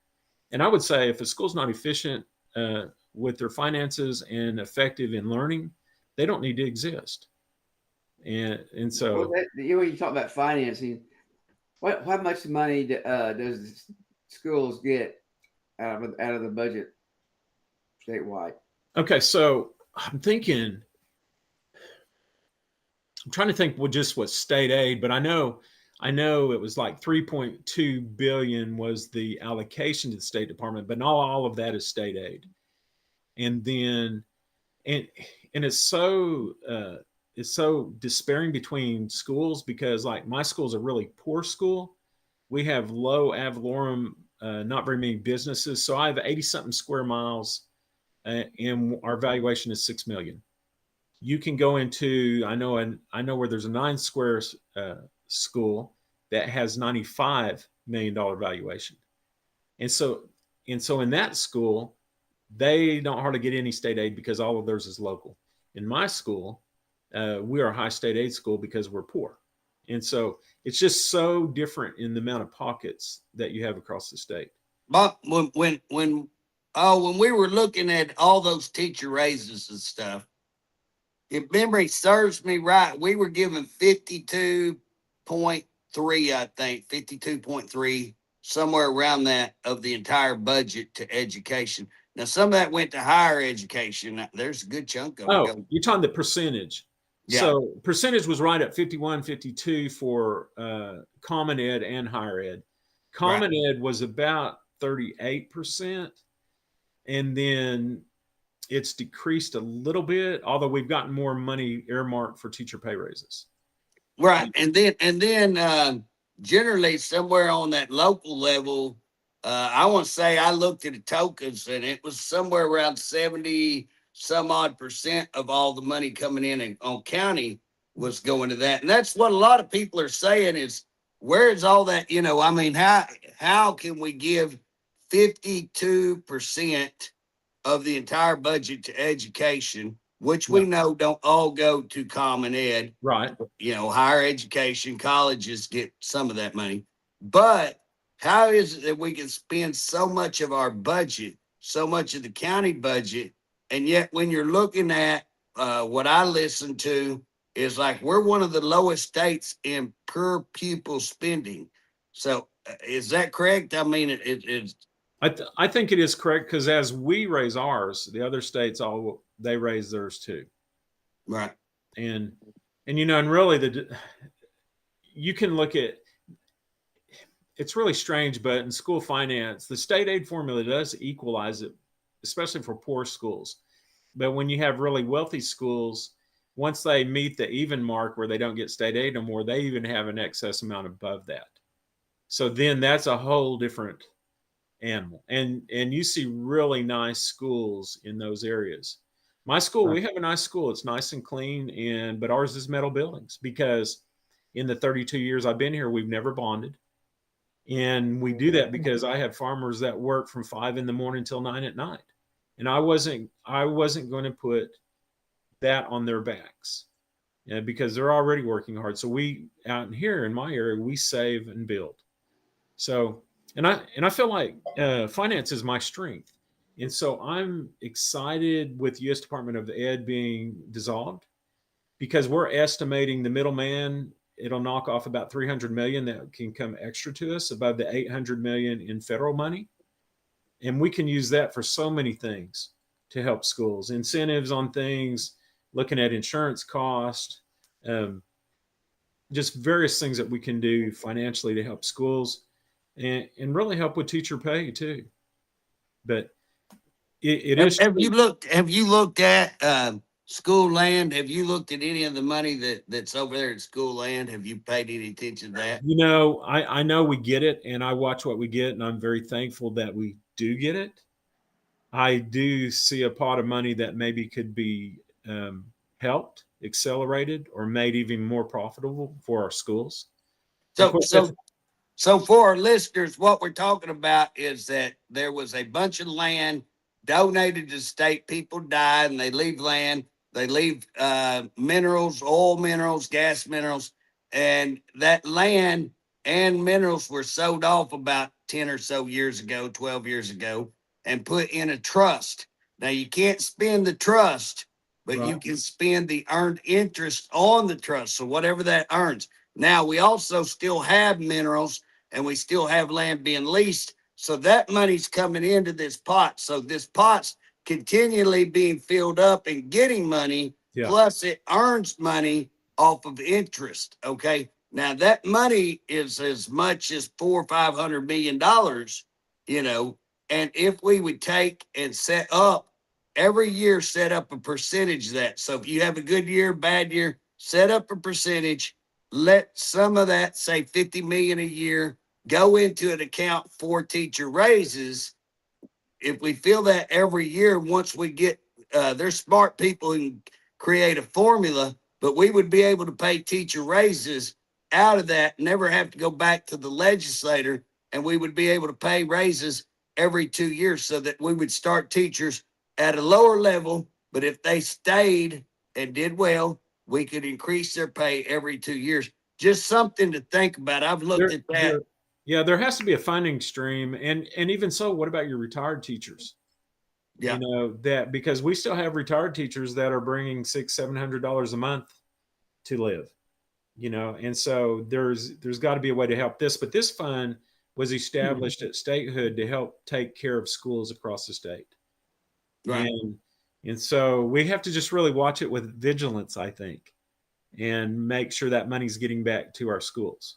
And I would say if a school's not efficient with their finances and effective in learning, they don't need to exist. And so, when you talk about financing, how much money does schools get out of the budget statewide? Okay, so I'm trying to think just what state aid, but I know it was like 3.2 billion was the allocation to the State Department, but not all of that is state aid. And then, and it's so despairing between schools, because like my school's a really poor school. We have low ad valorem, not very many businesses. So I have 80 something square miles and our valuation is 6 million. You can go into, I know where there's a 9 square school that has $95 million valuation. And so in that school, they don't hardly get any state aid because all of theirs is local. In my school, we are a high state aid school because we're poor. And so it's just so different in the amount of pockets that you have across the state. But when we were looking at all those teacher raises and stuff, if memory serves me right, we were given 52.3, I think, 52.3, somewhere around that, of the entire budget to education. Now, some of that went to higher education. There's a good chunk of it. Oh, you're talking the percentage. Yeah. So percentage was right at 51, 52 for Common Ed and Higher Ed. Common Ed was about 38%. And then it's decreased a little bit, although we've gotten more money earmarked for teacher pay raises. Right. And then generally somewhere on that local level, I want to say I looked at the tokens and it was somewhere around 70 some odd % of all the money coming in on county was going to that. And that's what a lot of people are saying is, where is all that? I mean, how can we give 52% of the entire budget to education, which we know don't all go to Common Ed. Right. Higher education, colleges get some of that money. But how is it that we can spend so much of our budget, so much of the county budget, and yet when you're looking at what I listen to is like we're one of the lowest states in per pupil spending. So is that correct? I mean, it's I think it is correct, because as we raise ours, the other states they raise theirs too. Right. And really you can look at, it's really strange, but in school finance, the state aid formula does equalize it, especially for poor schools. But when you have really wealthy schools, once they meet the even mark where they don't get state aid no more, they even have an excess amount above that. So then that's a whole different animal. And you see really nice schools in those areas. My school, we have a nice school. It's nice and clean, but ours is metal buildings, because in the 32 years I've been here, we've never bonded. And we do that because I have farmers that work from 5 in the morning till 9 at night. And I wasn't going to put that on their backs, because they're already working hard. So we out here in my area, we save and build. So, and I feel like finance is my strength. And so I'm excited with U.S. Department of Ed being dissolved, because we're estimating the middleman, it'll knock off about 300 million that can come extra to us above the 800 million in federal money. And we can use that for so many things to help schools, incentives on things, looking at insurance cost, just various things that we can do financially to help schools and really help with teacher pay too. But it is. Have you looked? Have you looked at school land? Have you looked at any of the money that's over there at school land? Have you paid any attention to that? You know, I know we get it, and I watch what we get, and I'm very thankful that we do get it. I do see a pot of money that maybe could be helped, accelerated, or made even more profitable for our schools. So for our listeners, what we're talking about is that there was a bunch of land donated to the state. People die and they leave land. They leave minerals, oil minerals, gas minerals, and that land and minerals were sold off about 10 or so years ago, 12 years ago, and put in a trust. Now you can't spend the trust, but you can spend the earned interest on the trust. So whatever that earns. Now we also still have minerals and we still have land being leased. So that money's coming into this pot. So this pot's continually being filled up and getting money. Yeah. Plus it earns money off of interest. Okay. Now that money is as much as $400 or $500 million, you know, and if we would take and set up every year, set up a percentage of that. So if you have a good year, bad year, set up a percentage, let some of that, say 50 million a year, go into an account for teacher raises. If we feel that every year, once we get, there's smart people who can create a formula, but we would be able to pay teacher raises out of that, never have to go back to the legislator, and we would be able to pay raises every 2 years so that we would start teachers at a lower level, but if they stayed and did well, we could increase their pay every 2 years. Just something to think about. I've looked at that. Yeah, there has to be a funding stream, and even so, what about your retired teachers? Yeah. You know that because we still have retired teachers that are bringing $600-700 a month to live. You know, and so there's got to be a way to help this. But this fund was established at statehood to help take care of schools across the state. Right. And so we have to just really watch it with vigilance, I think, and make sure that money's getting back to our schools.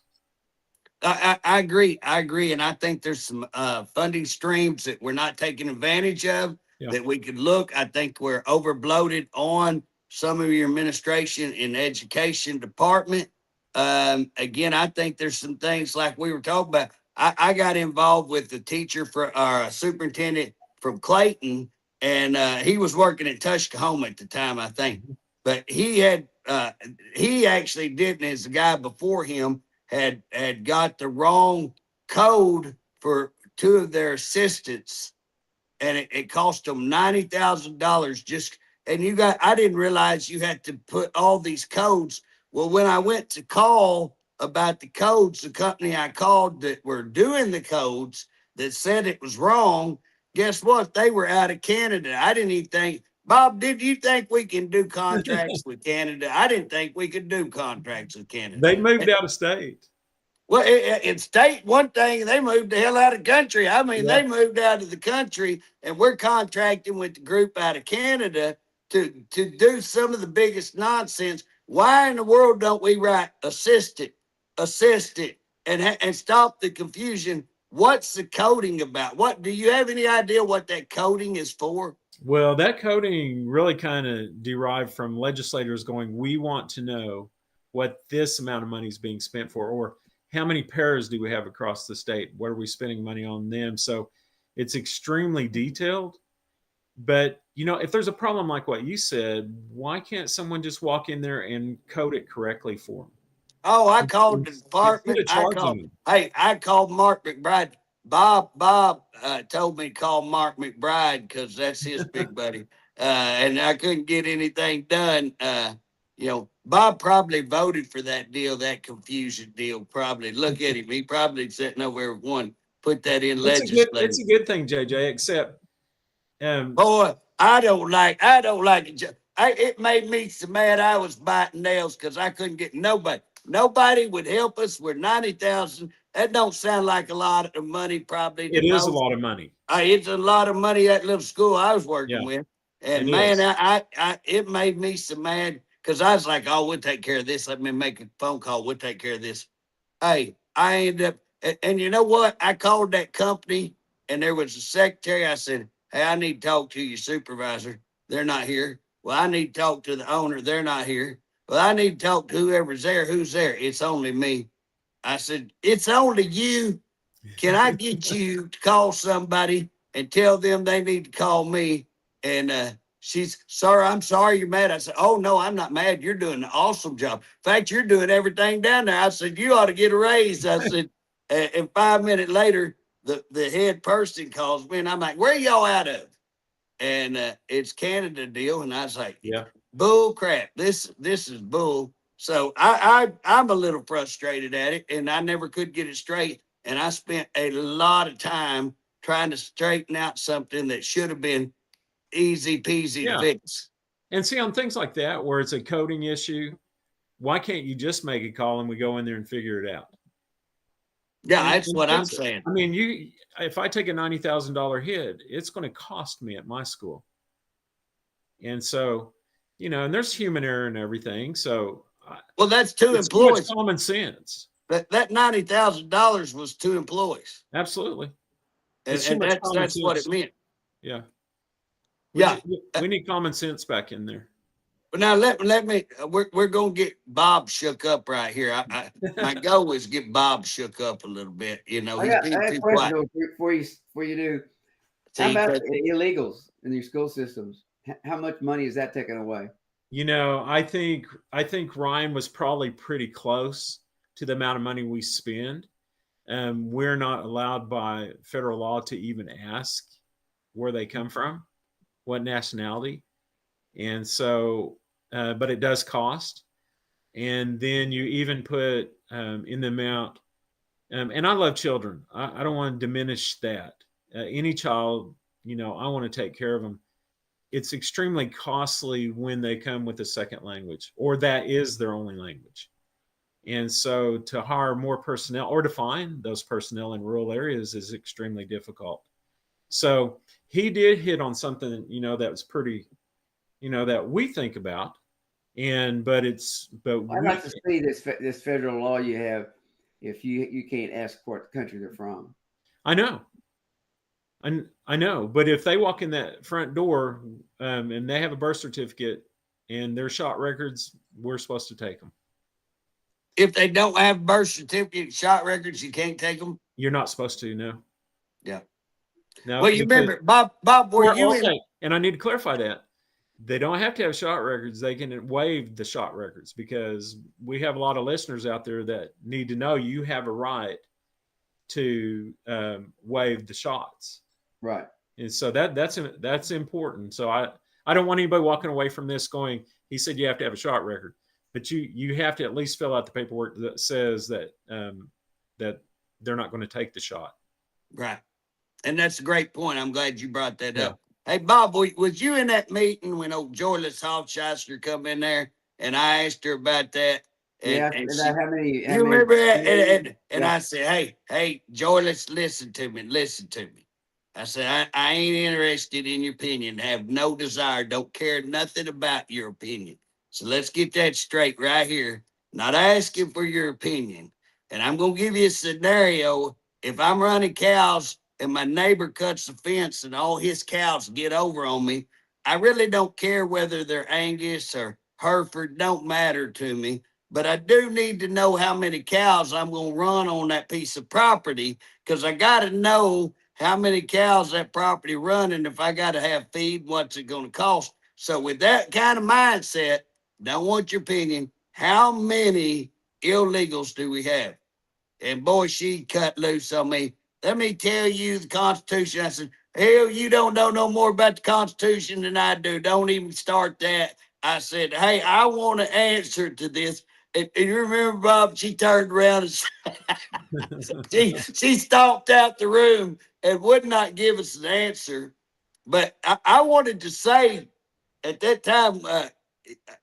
I agree. I agree. And I think there's some funding streams that we're not taking advantage of that we could look. I think we're over bloated on some of your administration in education department. Again, I think there's some things like we were talking about. I got involved with the teacher for our superintendent from Clayton, and he was working at Tuskahoma at the time, I think. But he actually didn't, as the guy before him had got the wrong code for two of their assistants, and it cost them $90,000 just. And I didn't realize you had to put all these codes. Well, when I went to call about the codes, the company I called that were doing the codes that said it was wrong, guess what? They were out of Canada. I didn't even think, Bob, did you think we can do contracts with Canada? I didn't think we could do contracts with Canada. They moved out of state. Well, in state, one thing, they moved the hell out of country. I mean, they moved out of the country, and we're contracting with the group out of Canada to do some of the biggest nonsense. Why in the world don't we write assistant, and stop the confusion? What's the coding about? What do you have any idea what that coding is for? Well, that coding really kind of derived from legislators going, we want to know what this amount of money is being spent for, or how many pairs do we have across the state? What are we spending money on them? So it's extremely detailed. But, you know, if there's a problem like what you said, why can't someone just walk in there and code it correctly for them? Oh, I called the department. I called Mark McBride. Bob told me to call Mark McBride because that's his big buddy. And I couldn't get anything done. You know, Bob probably voted for that deal, that confusion deal. Probably. Look at him. He probably sitting over one, put that in legislature. It's a good thing, JJ, except boy, I don't like it. It made me so mad I was biting nails because I couldn't get nobody. Nobody would help us. We're 90,000. That don't sound like a lot of money, probably. It is a lot of money. It's a lot of money, that little school I was working with. And man, it made me so mad because I was like, oh, we'll take care of this. Let me make a phone call. We'll take care of this. Hey, I ended up, and you know what? I called that company, and there was a secretary. I said, hey, I need to talk to your supervisor. They're not here. Well, I need to talk to the owner. They're not here. Well, I need to talk to whoever's there. Who's there? It's only me. I said, it's only you. Can I get you to call somebody and tell them they need to call me? And she's, sir, I'm sorry you're mad. I said, oh, no, I'm not mad. You're doing an awesome job. In fact, you're doing everything down there. I said, you ought to get a raise. I said, and 5 minutes later, the head person calls me, and I'm like, where y'all out of? And it's Canada deal. And I was like, Yeah. bull crap. This is bull. So I'm a little frustrated at it, and I never could get it straight. And I spent a lot of time trying to straighten out something that should have been easy peasy to fix. And see, on things like that, where it's a coding issue, why can't you just make a call and we go in there and figure it out? Yeah, that's what I'm saying. I mean, if I take a $90,000 hit, it's going to cost me at my school. And so, and there's human error and everything. So, well, that's two employees. It's common sense. That $90,000 was 2 employees. Absolutely. And that's what it meant. Yeah. Yeah. We need common sense back in there. But now let me, we're going to get Bob shook up right here. My goal is get Bob shook up a little bit. He's being too quiet. Before you do, how about illegals in your school systems? How much money is that taken away? I think Ryan was probably pretty close to the amount of money we spend. We're not allowed by federal law to even ask where they come from, what nationality. And so, but it does cost. And then you even put in the amount, and I love children. I don't want to diminish that. Any child, I want to take care of them. It's extremely costly when they come with a second language, or that is their only language. And so to hire more personnel or to find those personnel in rural areas is extremely difficult. So he did hit on something, that was pretty, that we think about. But I'd like to see this federal law you have if you can't ask what country they're from. I know. I know. But if they walk in that front door and they have a birth certificate and their shot records, we're supposed to take them. If they don't have birth certificate, shot records, you can't take them? You're not supposed to, no. Yeah. No, well, you remember, Bob, were you in? And I need to clarify that. They don't have to have shot records. They can waive the shot records, because we have a lot of listeners out there that need to know you have a right to waive the shots. Right. And so that's important. So I don't want anybody walking away from this going, he said you have to have a shot record. But you have to at least fill out the paperwork that says that that they're not going to take the shot. Right. And that's a great point. I'm glad you brought that up. Hey, Bob, was you in that meeting when old Joyless Hofschister come in there and I asked her about that? And she, how many? You remember that? And I said, hey, Joyless, listen to me. I said, I ain't interested in your opinion. Have no desire. Don't care nothing about your opinion. So let's get that straight right here. Not asking for your opinion. And I'm going to give you a scenario. If I'm running cows and my neighbor cuts the fence and all his cows get over on me, I really don't care whether they're Angus or Hereford. Don't matter to me. But I do need to know how many cows I'm going to run on that piece of property, because I got to know how many cows that property running. If I got to have feed, what's it going to cost? So with that kind of mindset, don't want your opinion, how many illegals do we have? And boy, she cut loose on me. Let me tell you the Constitution. I said, hell, you don't know no more about the Constitution than I do. Don't even start that. I said, hey, I want an answer to this. And you remember, Bob, she turned around and she stalked out the room and would not give us an answer. But I wanted to say at that time,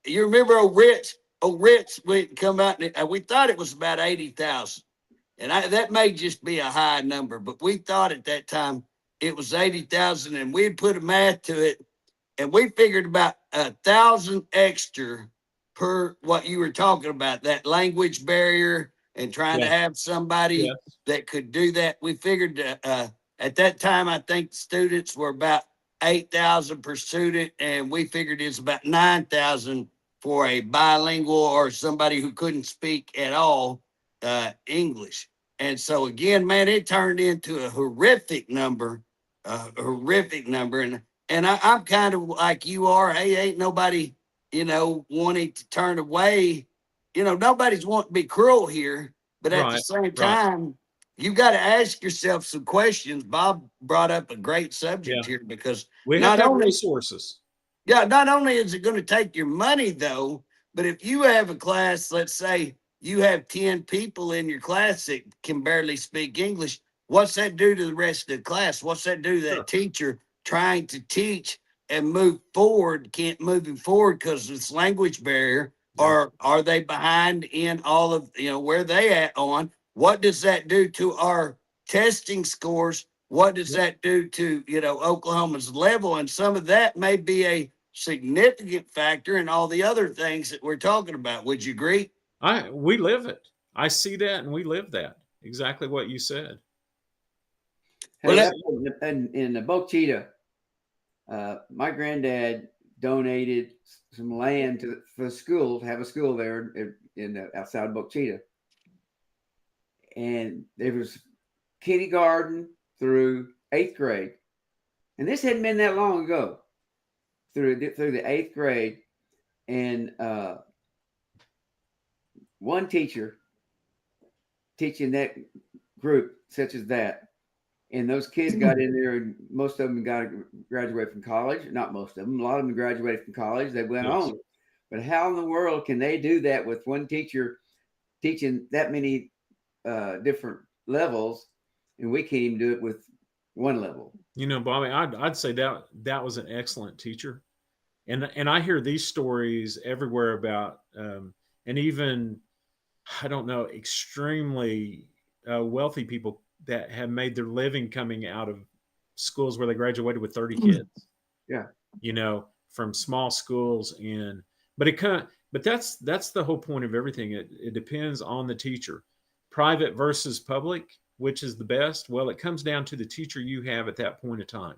you remember old Ritz went and come out, and we thought it was about 80,000. And that may just be a high number, but we thought at that time it was 80,000, and we'd put a math to it, and we figured about 1,000 extra per what you were talking about, that language barrier and trying to Yeah. have somebody Yes. that could do that. We figured at that time, I think students were about 8,000 per student, and we figured it's about 9,000 for a bilingual or somebody who couldn't speak at all English. And so again, man, it turned into a horrific number, and I'm kind of like you are. Hey, ain't nobody, wanting to turn away. Nobody's wanting to be cruel here, but at the Right. same Right. time, you got to ask yourself some questions. Bob brought up a great subject Yeah. here because We have not to have only resources. yeah, not only is it going to take your money though, but if you have a class, let's say you have 10 people in your class that can barely speak English, what's that do to the rest of the class? What's that do to Sure. that teacher trying to teach and move forward, can't moving forward because of this language barrier? Yeah. Or are they behind in all of, where they at on? What does that do to our testing scores? What does that do to, Oklahoma's level? And some of that may be a significant factor in all the other things that we're talking about. Would you agree? We live it. I see that and we live that. Exactly what you said. Well, Hey, in the Bochita, my granddad donated some land for the school to have a school there outside of Bochita, and there was kindergarten through 8th grade, and this hadn't been that long ago. Through the 8th grade, and one teacher teaching that group such as that, and those kids got in there, and most of them got to graduate from college. Not most of them, a lot of them graduated from college. They went Yes. on, but how in the world can they do that with one teacher teaching that many different levels, and we can't even do it with one level? Bobby, I'd say that was an excellent teacher, and I hear these stories everywhere about, and even I don't know, extremely wealthy people that have made their living coming out of schools where they graduated with 30 kids. Yeah, from small schools, but that's the whole point of everything. It depends on the teacher, private versus public. Which is the best? Well, it comes down to the teacher you have at that point of time.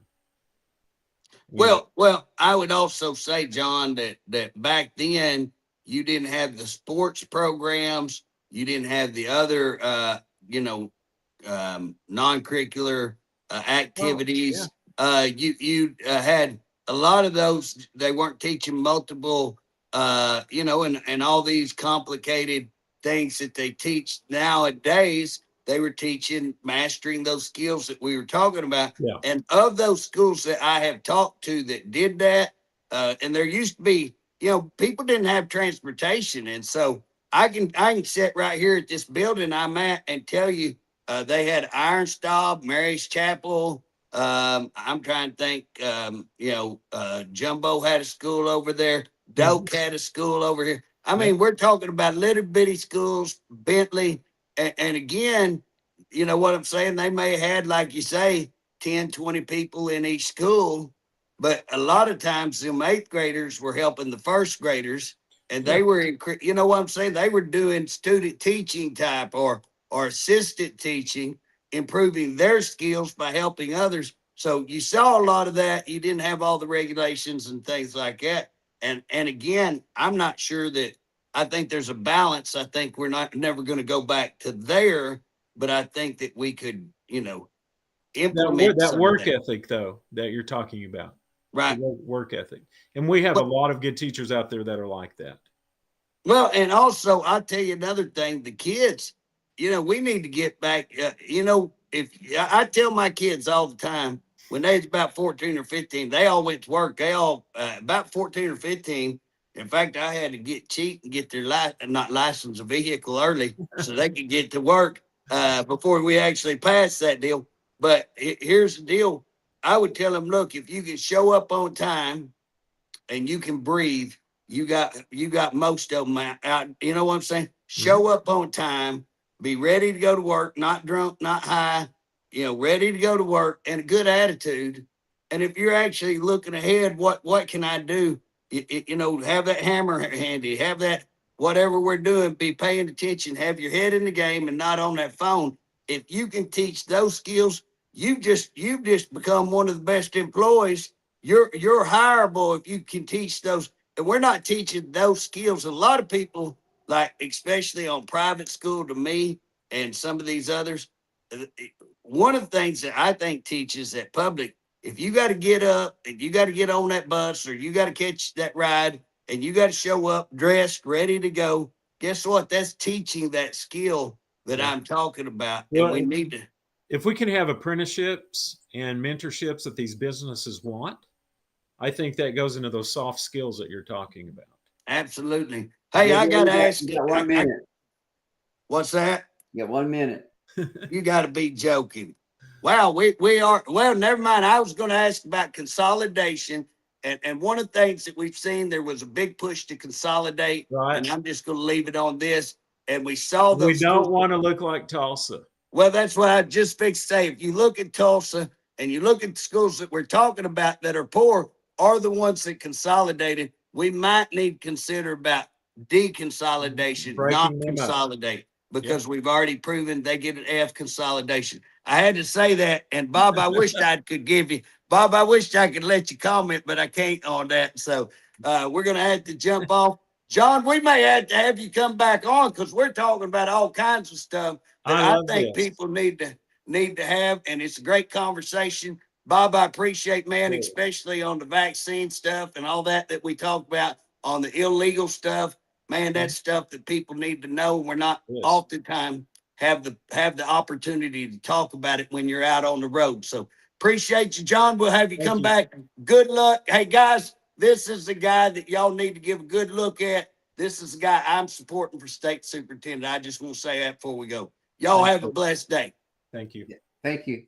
Well, I would also say, John, that back then you didn't have the sports programs, you didn't have the other, non-curricular activities. You had a lot of those. They weren't teaching multiple, and all these complicated things that they teach nowadays. They were teaching mastering those skills that we were talking about. Yeah. And of those schools that I have talked to that did that, and there used to be, people didn't have transportation. And so I can sit right here at this building I'm at and tell you they had Ironstall, Mary's Chapel. I'm trying to think, Jumbo had a school over there. Doak had a school over here. I mean, we're talking about little bitty schools, Bentley. And again, you know what I'm saying? They may have had, like you say, 10, 20 people in each school, but a lot of times them 8th graders were helping the 1st graders, and they were, you know what I'm saying? They were doing student teaching type or assistant teaching, improving their skills by helping others. So you saw a lot of that. You didn't have all the regulations and things like that. And again, I'm not sure that I think there's a balance. I think we're never going to go back to there, but I think that we could, implement that work ethic though that you're talking about. Right. Work ethic. And we have a lot of good teachers out there that are like that. Well, and also I'll tell you another thing, the kids, we need to get back, if I tell my kids all the time, when they was about 14 or 15, they all went to work. They all, about 14 or 15. In fact, I had to cheat and get their not license a vehicle early so they could get to work before we actually passed that deal. But here's the deal. I would tell them, look, if you can show up on time and you can breathe, you got most of them out. You know what I'm saying? Show up on time, be ready to go to work, not drunk, not high, ready to go to work and a good attitude. And if you're actually looking ahead, what can I do? have that hammer handy, have that whatever we're doing, be paying attention, have your head in the game and not on that phone. If you can teach those skills, you've just become one of the best employees. You're hireable if you can teach those. And we're not teaching those skills. A lot of people, like especially on private school, to me and some of these others, one of the things that I think teaches that public, if you got to get up and you got to get on that bus or you got to catch that ride and you got to show up dressed, ready to go, guess what? That's teaching that skill that I'm talking about. Well, and we need to. If we can have apprenticeships and mentorships that these businesses want, I think that goes into those soft skills that you're talking about. Absolutely. Hey, I got to ask you. 1 minute. What's that? You got 1 minute. You got to be joking. Wow, we are. Well, never mind. I was going to ask about consolidation. And one of the things that we've seen, there was a big push to consolidate. Right. And I'm just going to leave it on this. And we saw those. We don't want to look like Tulsa. Well, that's what I just fixed to say. If you look at Tulsa and you look at the schools that we're talking about that are poor, are the ones that consolidated. We might need to consider about deconsolidation, not consolidate, because we've already proven they get an F consolidation. I had to say that. And Bob, I wish I could give you, Bob, I wish I could let you comment, but I can't on that. So we're going to have to jump off. John, we may have to have you come back on because we're talking about all kinds of stuff that I think people need to have. And it's a great conversation. Bob, I appreciate, man, especially on the vaccine stuff and all that we talk about on the illegal stuff. Man, that's stuff that people need to know. We're not oftentimes have the opportunity to talk about it when you're out on the road. So appreciate you, John. We'll have you come back. Good luck. Hey, guys, this is the guy that y'all need to give a good look at. This is the guy I'm supporting for state superintendent. I just want to say that before we go. Y'all have a blessed day. Thank you. Thank you.